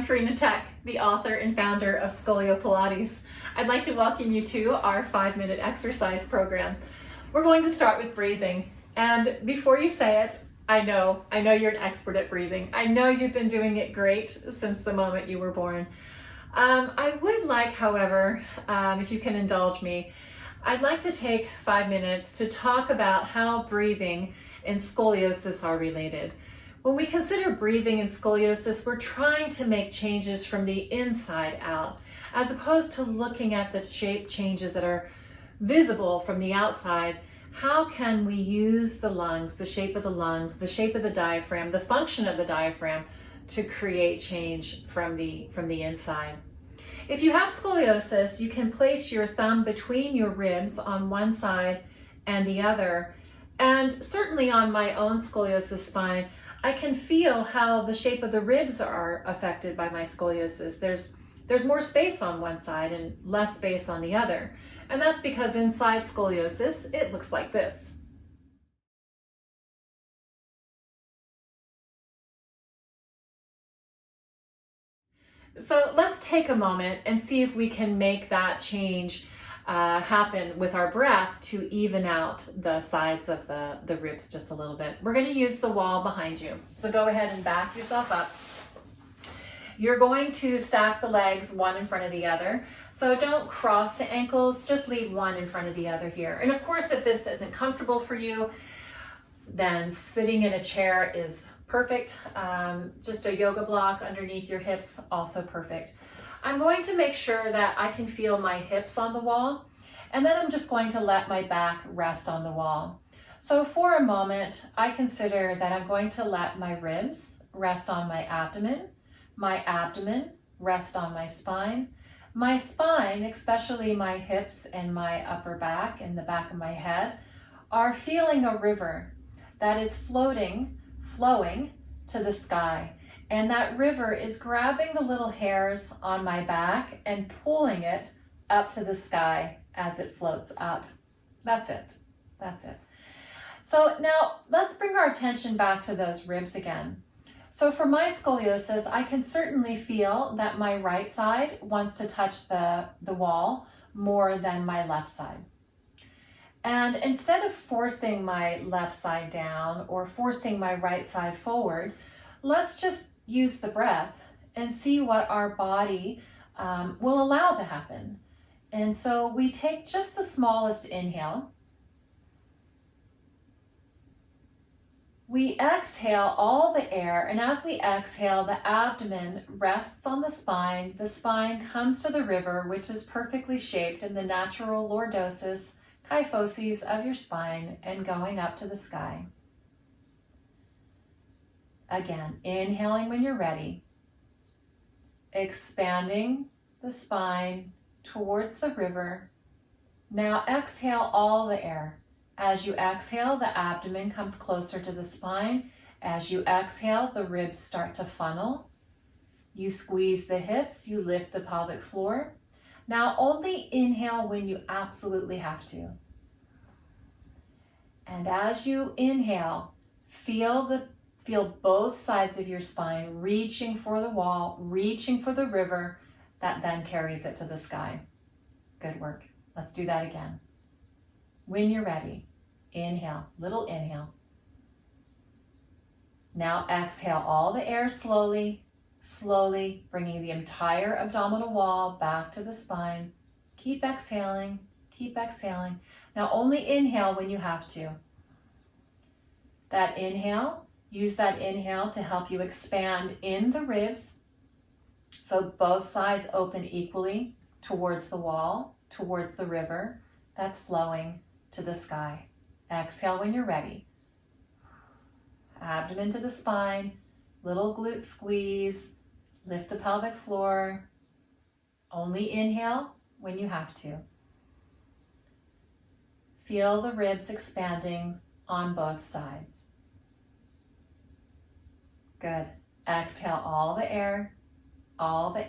I'm Karena Thek, the author and founder of Scolio-Pilates. I'd like to welcome you to our 5-minute exercise program. We're going to start with breathing. And before you say it, I know you're an expert at breathing. I know you've been doing it great since the moment you were born. I would like, however, if you can indulge me, I'd like to take 5 minutes to talk about how breathing and scoliosis are related. When we consider breathing and scoliosis, we're trying to make changes from the inside out, as opposed to looking at the shape changes that are visible from the outside. How can we use the lungs, the shape of the lungs, the shape of the diaphragm, the function of the diaphragm to create change from the inside? If you have scoliosis, you can place your thumb between your ribs on one side and the other. And certainly on my own scoliosis spine, I can feel how the shape of the ribs are affected by my scoliosis. There's more space on one side and less space on the other. And that's because inside scoliosis, it looks like this. So let's take a moment and see if we can make that change happen with our breath to even out the sides of the ribs just a little bit. We're going to use the wall behind you. So go ahead and back yourself up. You're going to stack the legs one in front of the other. So don't cross the ankles, just leave one in front of the other here. And of course, if this isn't comfortable for you, then sitting in a chair is perfect. Just a yoga block underneath your hips, also perfect. I'm going to make sure that I can feel my hips on the wall, and then I'm just going to let my back rest on the wall. So for a moment, I consider that I'm going to let my ribs rest on my abdomen rest on my spine, especially my hips and my upper back and the back of my head, are feeling a river that is flowing to the sky. And that river is grabbing the little hairs on my back and pulling it up to the sky as it floats up. That's it. So now let's bring our attention back to those ribs again. So for my scoliosis, I can certainly feel that my right side wants to touch the wall more than my left side. And instead of forcing my left side down or forcing my right side forward, let's just use the breath and see what our body will allow to happen. And so we take just the smallest inhale. We exhale all the air, and as we exhale, the abdomen rests on the spine comes to the river, which is perfectly shaped in the natural lordosis, kyphosis of your spine, and going up to the sky. Again, inhaling when you're ready, expanding the spine towards the river. Now exhale all the air. As you exhale, the abdomen comes closer to the spine. As you exhale, the ribs start to funnel. You squeeze the hips, you lift the pelvic floor. Now only inhale when you absolutely have to. And as you inhale, feel both sides of your spine reaching for the wall, reaching for the river that then carries it to the sky. Good work. Let's do that again. When you're ready, inhale, little inhale. Now exhale all the air slowly, bringing the entire abdominal wall back to the spine. Keep exhaling. Now only inhale when you have to. That inhale, use that inhale to help you expand in the ribs. So both sides open equally towards the wall, towards the river that's flowing to the sky. Exhale when you're ready. Abdomen to the spine, little glute squeeze, lift the pelvic floor. Only inhale when you have to. Feel the ribs expanding on both sides. Good. Exhale all the air. Only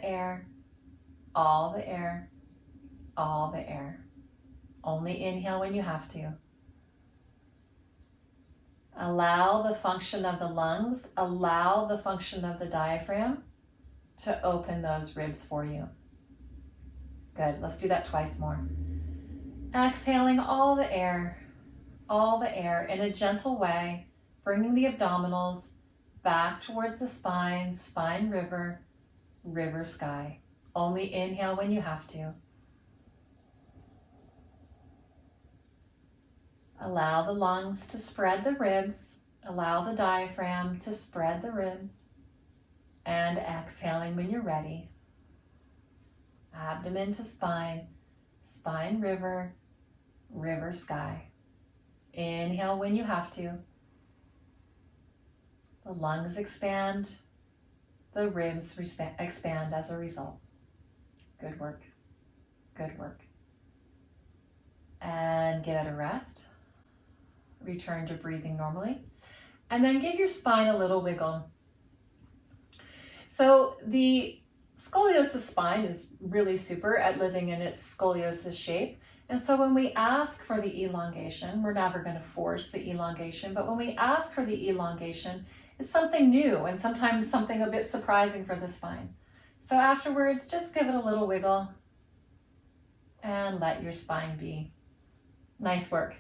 inhale when you have to. Allow the function of the lungs, allow the function of the diaphragm to open those ribs for you. Good, let's do that twice more. Exhaling all the air in a gentle way, bringing the abdominals back towards the spine, spine river, river sky. Only inhale when you have to. Allow the lungs to spread the ribs. Allow the diaphragm to spread the ribs. And exhaling when you're ready. Abdomen to spine, spine river, river sky. Inhale when you have to. The lungs expand, the ribs expand as a result. Good work, good work. And get a rest. Return to breathing normally. And then give your spine a little wiggle. So the scoliosis spine is really super at living in its scoliosis shape. And so when we ask for the elongation, we're never going to force the elongation, but when we ask for the elongation, it's something new and sometimes something a bit surprising for the spine. So afterwards, just give it a little wiggle and let your spine be. Nice work.